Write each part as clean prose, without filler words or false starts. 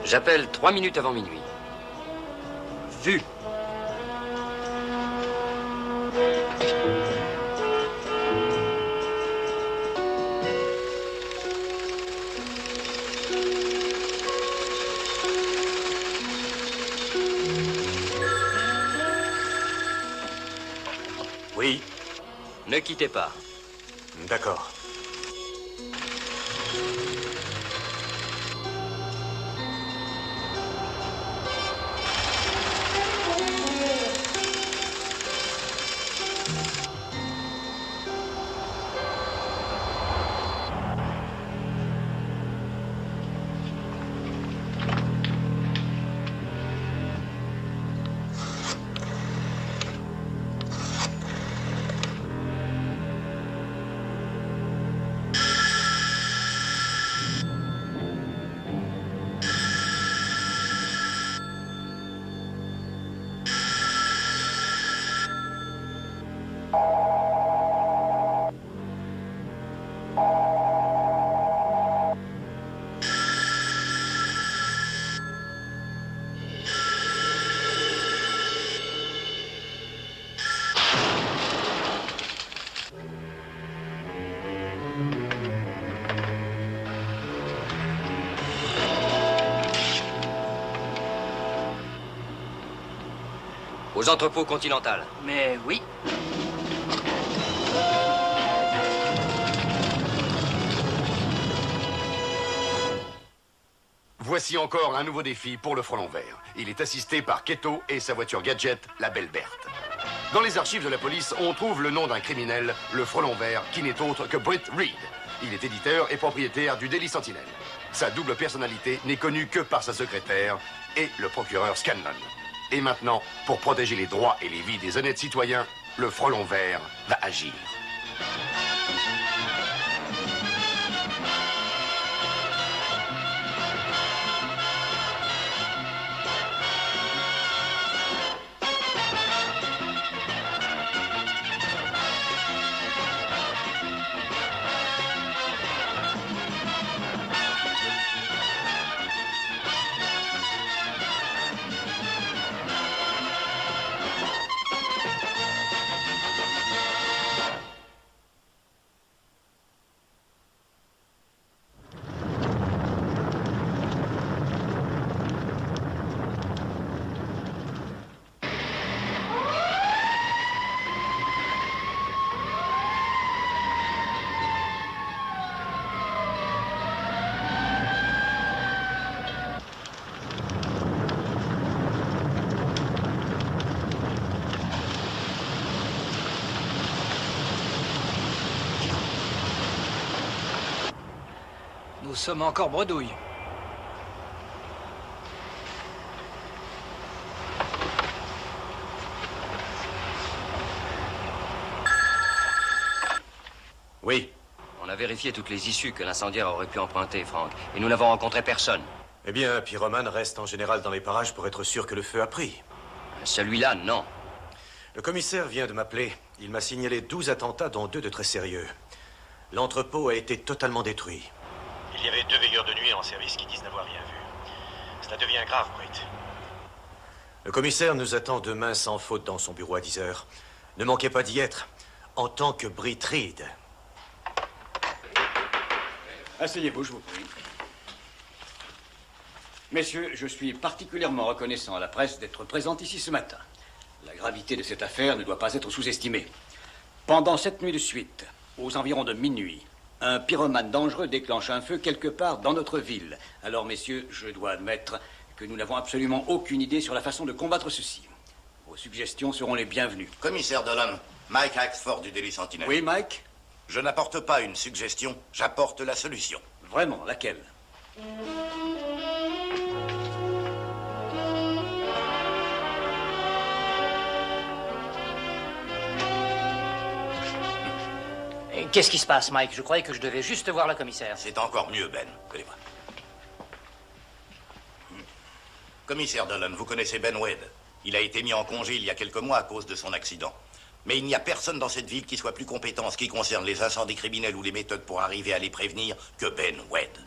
J'appelle 3 minutes avant minuit. Vu. Oui. Ne quittez pas. D'accord. Aux entrepôts continentaux. Mais oui. Voici encore un nouveau défi pour le Frelon Vert. Il est assisté par Keto et sa voiture gadget, la Belle Berthe. Dans les archives de la police, on trouve le nom d'un criminel, le Frelon Vert, qui n'est autre que Britt Reed. Il est éditeur et propriétaire du Daily Sentinel. Sa double personnalité n'est connue que par sa secrétaire et le procureur Scanlon. Et maintenant, pour protéger les droits et les vies des honnêtes citoyens, le Frelon Vert va agir. Nous sommes encore bredouilles. Oui. On a vérifié toutes les issues que l'incendiaire aurait pu emprunter, Frank. Et nous n'avons rencontré personne. Eh bien, Pyromane reste en général dans les parages pour être sûr que le feu a pris. Celui-là, non. Le commissaire vient de m'appeler. Il m'a signalé 12 attentats, dont 2 de très sérieux. L'entrepôt a été totalement détruit. Il y avait 2 veilleurs de nuit en service qui disent n'avoir rien vu. Cela devient grave, Britt. Le commissaire nous attend demain sans faute dans son bureau à 10 heures. Ne manquez pas d'y être, en tant que Britt Reed. Asseyez-vous, je vous prie. Messieurs, je suis particulièrement reconnaissant à la presse d'être présente ici ce matin. La gravité de cette affaire ne doit pas être sous-estimée. Pendant 7 nuits de suite, aux environs de minuit, un pyromane dangereux déclenche un feu quelque part dans notre ville. Alors, messieurs, je dois admettre que nous n'avons absolument aucune idée sur la façon de combattre ceci. Vos suggestions seront les bienvenues. Commissaire Dolan, Mike Axford du Daily Sentinel. Oui, Mike? Je n'apporte pas une suggestion, j'apporte la solution. Vraiment, laquelle? Qu'est-ce qui se passe, Mike? Je croyais que je devais juste voir la commissaire. C'est encore mieux, Ben. Tenez-moi. Commissaire Dolan, vous connaissez Ben Wade. Il a été mis en congé il y a quelques mois à cause de son accident. Mais il n'y a personne dans cette ville qui soit plus compétent en ce qui concerne les incendies criminels ou les méthodes pour arriver à les prévenir que Ben Wade.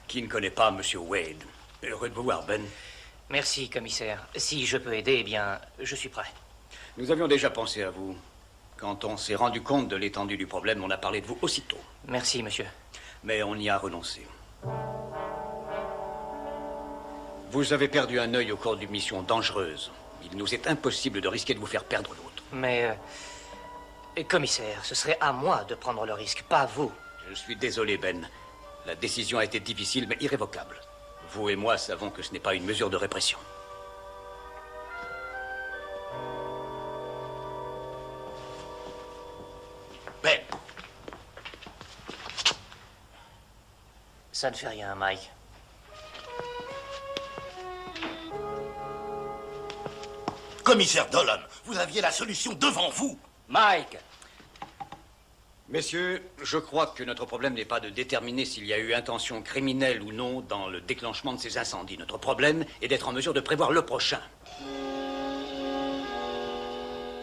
Qui ne connaît pas M. Wade? Heureux de vous voir, Ben. Merci, commissaire. Si je peux aider, eh bien, je suis prêt. Nous avions déjà pensé à vous. Quand on s'est rendu compte de l'étendue du problème, on a parlé de vous aussitôt. Merci, monsieur. Mais on y a renoncé. Vous avez perdu un œil au cours d'une mission dangereuse. Il nous est impossible de risquer de vous faire perdre l'autre. Mais, commissaire, ce serait à moi de prendre le risque, pas vous. Je suis désolé, Ben. La décision a été difficile, mais irrévocable. Vous et moi savons que ce n'est pas une mesure de répression. Ben, Ça ne fait rien, Mike. commissaire Dolan, vous aviez la solution devant vous. Mike! Messieurs, je crois que notre problème n'est pas de déterminer s'il y a eu intention criminelle ou non dans le déclenchement de ces incendies. Notre problème est d'être en mesure de prévoir le prochain.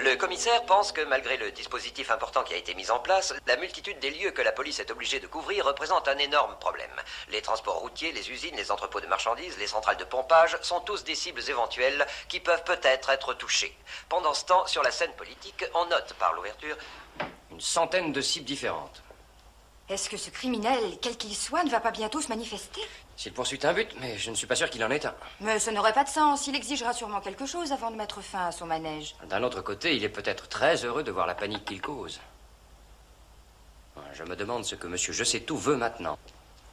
Le commissaire pense que malgré le dispositif important qui a été mis en place, la multitude des lieux que la police est obligée de couvrir représente un énorme problème. Les transports routiers, les usines, les entrepôts de marchandises, les centrales de pompage sont tous des cibles éventuelles qui peuvent peut-être être touchées. Pendant ce temps, sur la scène politique, on note par l'ouverture Une centaine de cibles différentes. Est-ce que ce criminel, quel qu'il soit, ne va pas bientôt se manifester? S'il poursuit un but, mais je ne suis pas sûr qu'il en ait un. Mais ce n'aurait pas de sens. Il exigera sûrement quelque chose avant de mettre fin à son manège. D'un autre côté, il est peut-être très heureux de voir la panique qu'il cause. Je me demande ce que monsieur Je sais tout veut maintenant.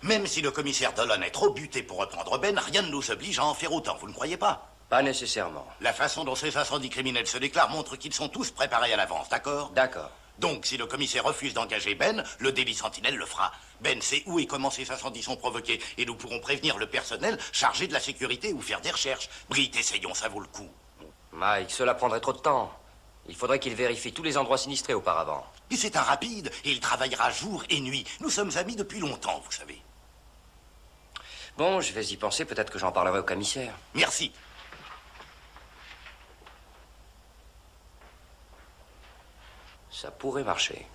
Même si le commissaire Dolan est trop buté pour reprendre Ben, rien ne nous oblige à en faire autant, vous ne croyez pas? Pas nécessairement. La façon dont ces incendies criminels se déclarent montre qu'ils sont tous préparés à l'avance, d'accord? D'accord. Donc, si le commissaire refuse d'engager Ben, le délit sentinelle le fera. Ben sait où et comment ces incendies sont provoqués, et nous pourrons prévenir le personnel chargé de la sécurité ou faire des recherches. Britt, essayons, ça vaut le coup. Mike, cela prendrait trop de temps. Il faudrait qu'il vérifie tous les endroits sinistrés auparavant. Et c'est un rapide, et il travaillera jour et nuit. Nous sommes amis depuis longtemps, vous savez. Bon, je vais y penser, peut-être que j'en parlerai au commissaire. Merci. Ça pourrait marcher.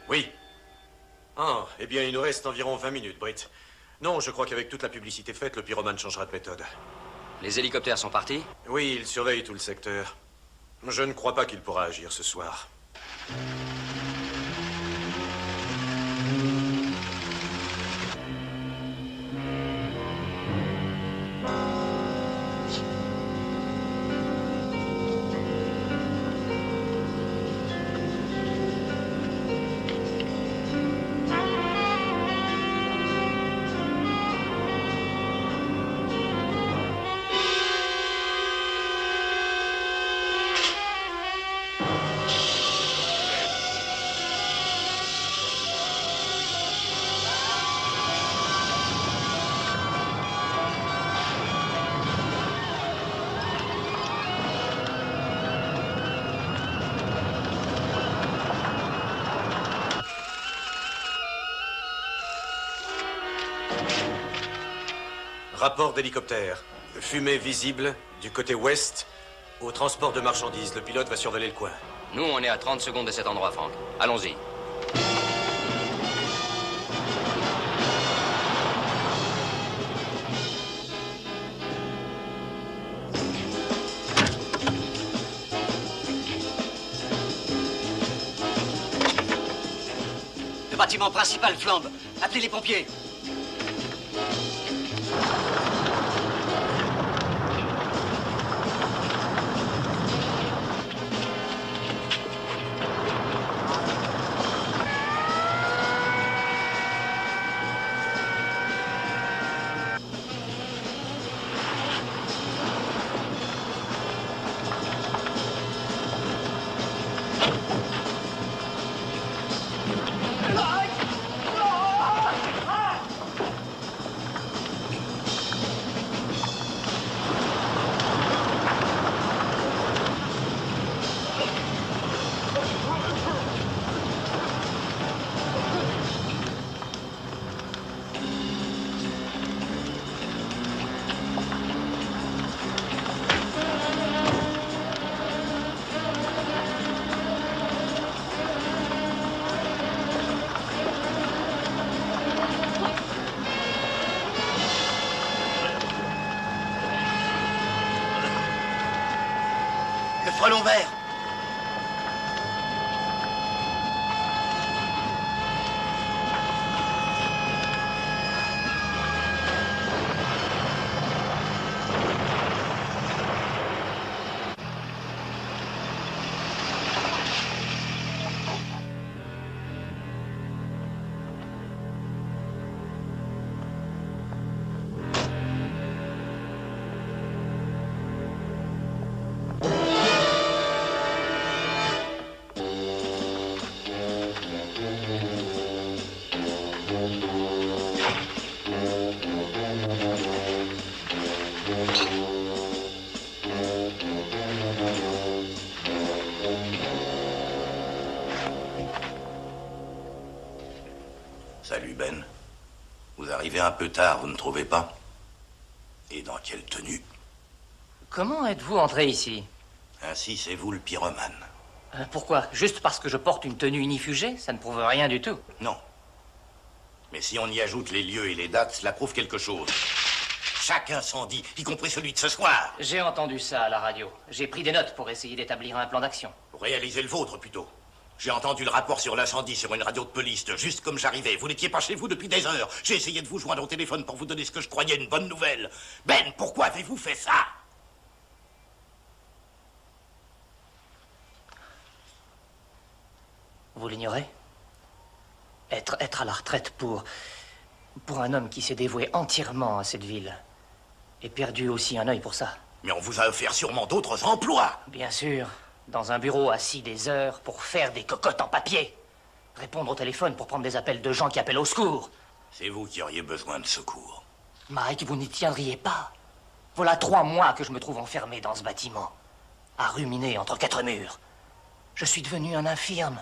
Oui. Ah, eh bien, il nous reste environ 20 minutes, Britt. Non, je crois qu'avec toute la publicité faite, le pyromane changera de méthode. Les hélicoptères sont partis? Oui, il surveille tout le secteur. Je ne crois pas qu'il pourra agir ce soir. Rapport d'hélicoptère. Fumée visible du côté ouest au transport de marchandises. Le pilote va survoler le coin. Nous, on est à 30 secondes de cet endroit, Franck. Allons-y. Le bâtiment principal flambe. Appelez les pompiers. Le frelon vert. Salut Ben. Vous arrivez un peu tard, vous ne trouvez pas? Et dans quelle tenue? Comment êtes-vous entré ici? Ainsi, c'est vous le pyromane. Pourquoi? Juste parce que je porte une tenue unifugée? Ça ne prouve rien du tout. Non. Mais si on y ajoute les lieux et les dates, cela prouve quelque chose. Chaque incendie, y compris celui de ce soir. J'ai entendu ça à la radio. J'ai pris des notes pour essayer d'établir un plan d'action. Pour réaliser le vôtre, plutôt. J'ai entendu le rapport sur l'incendie sur une radio de police, juste comme j'arrivais. Vous n'étiez pas chez vous depuis des heures. J'ai essayé de vous joindre au téléphone pour vous donner ce que je croyais une bonne nouvelle. Ben, pourquoi avez-vous fait ça? Vous l'ignorez? Être à la retraite pour un homme qui s'est dévoué entièrement à cette ville et perdu aussi un œil pour ça. Mais on vous a offert sûrement d'autres emplois. Bien sûr, dans un bureau assis des heures pour faire des cocottes en papier. Répondre au téléphone pour prendre des appels de gens qui appellent au secours. C'est vous qui auriez besoin de secours. Mike, vous n'y tiendriez pas. Voilà 3 mois que je me trouve enfermé dans ce bâtiment, à ruminer entre 4 murs. Je suis devenu un infirme,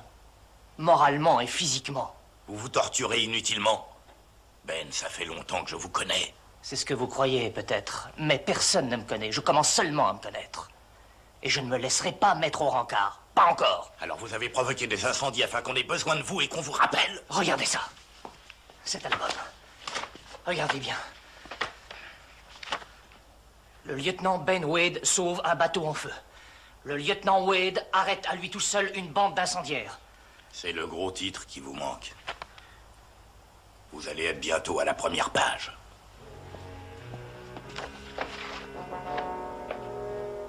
moralement et physiquement. Vous vous torturez inutilement. Ben, ça fait longtemps que je vous connais. C'est ce que vous croyez, peut-être. Mais personne ne me connaît. Je commence seulement à me connaître. Et je ne me laisserai pas mettre au rencard. Pas encore. Alors vous avez provoqué des incendies afin qu'on ait besoin de vous et qu'on vous rappelle? Regardez ça. Cet album. Regardez bien. Le lieutenant Ben Wade sauve un bateau en feu. Le lieutenant Wade arrête à lui tout seul une bande d'incendiaires. C'est le gros titre qui vous manque. Vous allez être bientôt à la première page.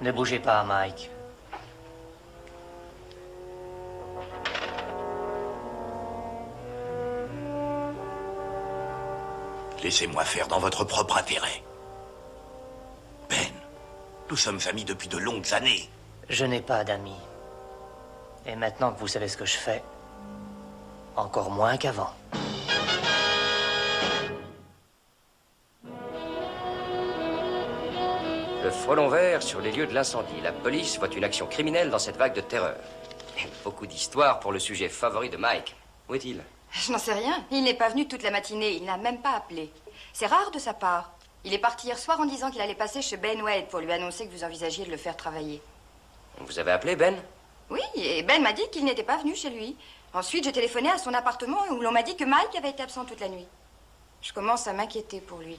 Ne bougez pas, Mike. Laissez-moi faire dans votre propre intérêt. Ben, nous sommes amis depuis de longues années. Je n'ai pas d'amis. Et maintenant que vous savez ce que je fais, encore moins qu'avant. Le frelon vert sur les lieux de l'incendie. La police voit une action criminelle dans cette vague de terreur. Et beaucoup d'histoires pour le sujet favori de Mike. Où est-il? Je n'en sais rien. Il n'est pas venu toute la matinée. Il n'a même pas appelé. C'est rare de sa part. Il est parti hier soir en disant qu'il allait passer chez Ben Wade pour lui annoncer que vous envisagiez de le faire travailler. Vous avez appelé Ben? Oui, et Ben m'a dit qu'il n'était pas venu chez lui. Ensuite, j'ai téléphoné à son appartement où l'on m'a dit que Mike avait été absent toute la nuit. Je commence à m'inquiéter pour lui.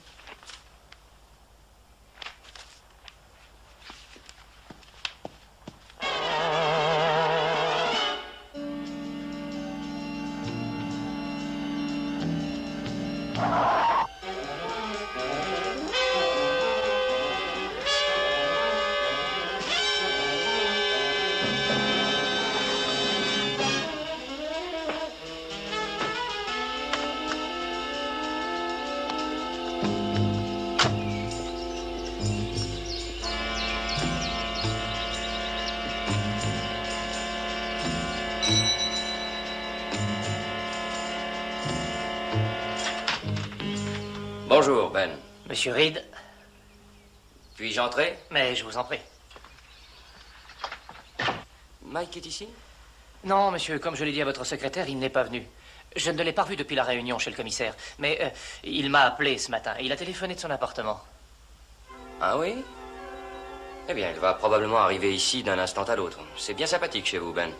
Bonjour, Ben. Monsieur Reed, Puis-je entrer? mais je vous en prie. Mike est ici? Non, monsieur, comme je l'ai dit à votre secrétaire, il n'est pas venu. Je ne l'ai pas revu depuis la réunion chez le commissaire. Mais il m'a appelé ce matin. Il a téléphoné de son appartement. Ah oui? Eh bien, il va probablement arriver ici d'un instant à l'autre. C'est bien sympathique chez vous, Ben.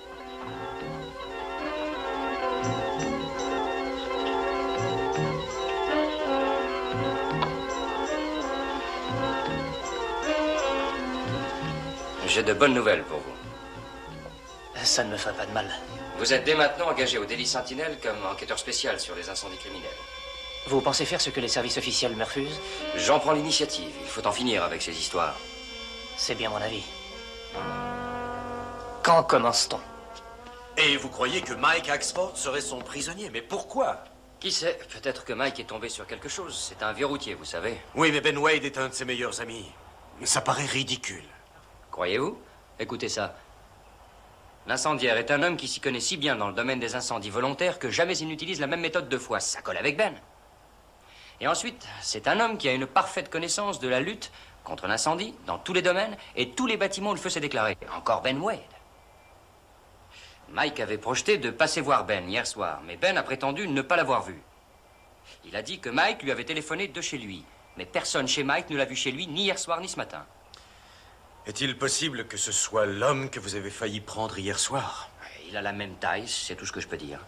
J'ai de bonnes nouvelles pour vous. Ça ne me ferait pas de mal. Vous êtes dès maintenant engagé au Daily Sentinel comme enquêteur spécial sur les incendies criminels. Vous pensez faire ce que les services officiels me refusent? J'en prends l'initiative. Il faut en finir avec ces histoires. C'est bien mon avis. Quand commence-t-on? Et vous croyez que Mike Axford serait son prisonnier? Mais pourquoi? Qui sait? Peut-être que Mike est tombé sur quelque chose. C'est un vieux routier, vous savez. Oui, mais Ben Wade est un de ses meilleurs amis. Ça paraît ridicule. Croyez-vous? Écoutez ça. L'incendiaire est un homme qui s'y connaît si bien dans le domaine des incendies volontaires que jamais il n'utilise la même méthode deux fois. Ça colle avec Ben. Et ensuite, c'est un homme qui a une parfaite connaissance de la lutte contre l'incendie dans tous les domaines et tous les bâtiments où le feu s'est déclaré. Encore Ben Wade. Mike avait projeté de passer voir Ben hier soir, mais Ben a prétendu ne pas l'avoir vu. Il a dit que Mike lui avait téléphoné de chez lui, mais personne chez Mike ne l'a vu chez lui ni hier soir ni ce matin. Est-il possible que ce soit l'homme que vous avez failli prendre hier soir? Il a la même taille, c'est tout ce que je peux dire.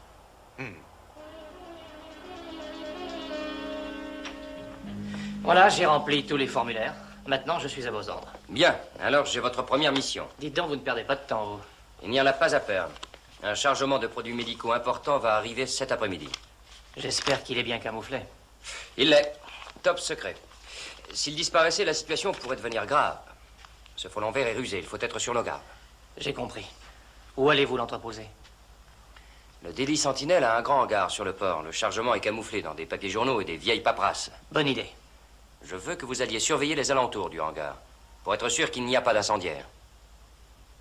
Voilà, j'ai rempli tous les formulaires. Maintenant, je suis à vos ordres. Bien, alors j'ai votre première mission. Dites donc, vous ne perdez pas de temps, vous. Il n'y en a pas à perdre. Un chargement de produits médicaux important va arriver cet après-midi. J'espère qu'il est bien camouflé. Il l'est. Top secret. S'il disparaissait, la situation pourrait devenir grave. Ce frelon vert est rusé, il faut être sur nos gardes. J'ai compris. Où allez-vous l'entreposer? Le Daily Sentinel a un grand hangar sur le port. Le chargement est camouflé dans des papiers journaux et des vieilles paperasses. Bonne idée. Je veux que vous alliez surveiller les alentours du hangar, pour être sûr qu'il n'y a pas d'incendiaire.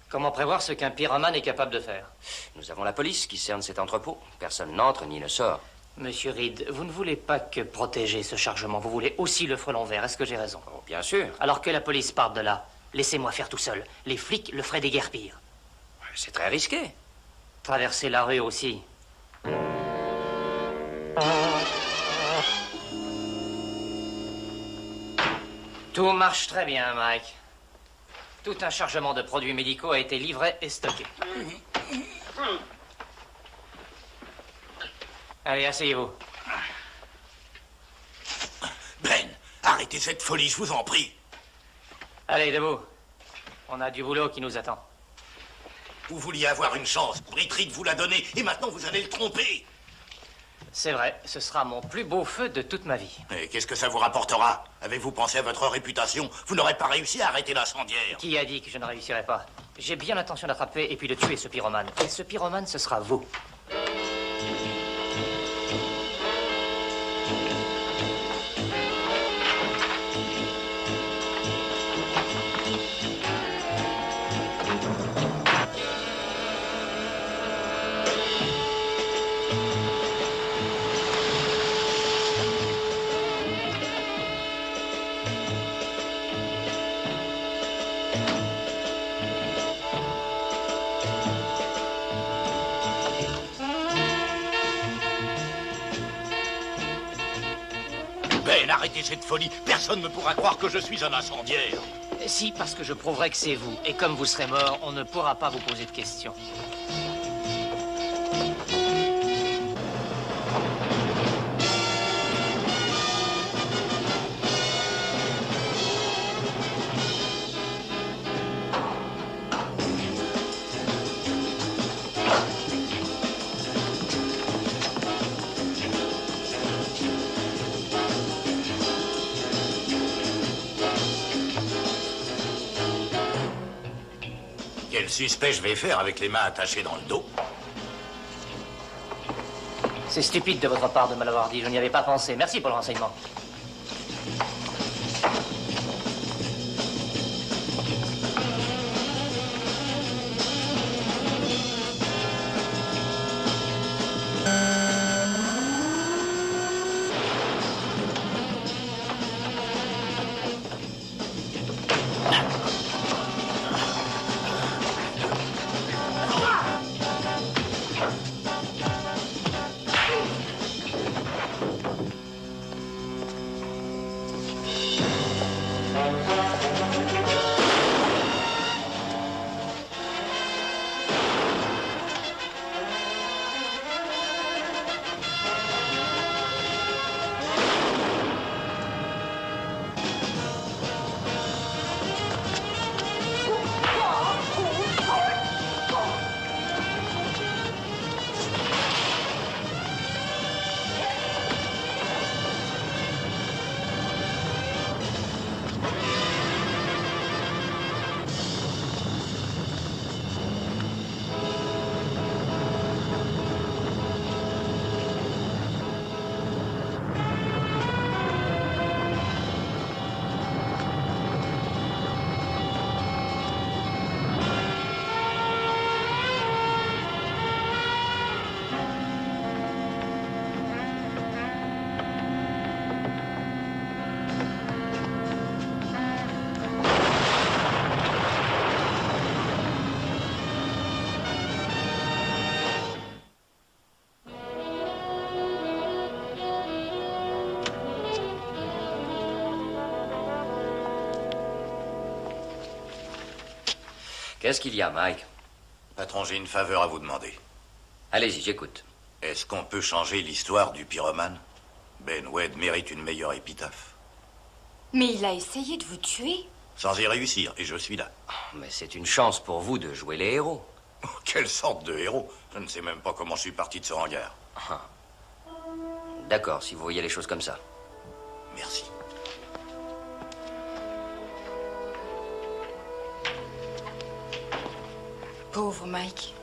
Comment prévoir ce qu'un pyromane est capable de faire? Nous avons la police qui cerne cet entrepôt. Personne n'entre ni ne sort. Monsieur Reed, vous ne voulez pas que protéger ce chargement. Vous voulez aussi le frelon vert. Est-ce que j'ai raison? Oh, bien sûr. Alors que la police parte de là, laissez-moi faire tout seul. Les flics le feraient déguerpir. C'est très risqué. Traverser la rue aussi. Tout marche très bien, Mike. Tout un chargement de produits médicaux a été livré et stocké. Allez, asseyez-vous. Ben, arrêtez cette folie, je vous en prie. Allez, debout. On a du boulot qui nous attend. Vous vouliez avoir une chance. Britt Reed vous l'a donnée et maintenant vous allez le tromper. C'est vrai, ce sera mon plus beau feu de toute ma vie. Et qu'est-ce que ça vous rapportera? Avez-vous pensé à votre réputation? Vous n'aurez pas réussi à arrêter l'incendiaire. Qui a dit que je ne réussirais pas? J'ai bien l'intention d'attraper et puis de tuer ce pyromane. Et ce pyromane, ce sera vous. arrêter cette folie. Personne ne pourra croire que je suis un incendiaire. Si, parce que je prouverai que c'est vous. Et comme vous serez mort, on ne pourra pas vous poser de questions. Quel suspect je vais faire avec les mains attachées dans le dos? C'est stupide de votre part de me l'avoir dit. Je n'y avais pas pensé. Merci pour le renseignement. Qu'est-ce qu'il y a, Mike? Patron, j'ai une faveur à vous demander. Allez-y, j'écoute. Est-ce qu'on peut changer l'histoire du pyromane? Ben Wade mérite une meilleure épitaphe. Mais il a essayé de vous tuer. Sans y réussir, et je suis là. Mais c'est une chance pour vous de jouer les héros. Quelle sorte de héros? Je ne sais même pas comment je suis parti de ce hangar. D'accord, si vous voyez les choses comme ça. Merci. Pauvre Mike.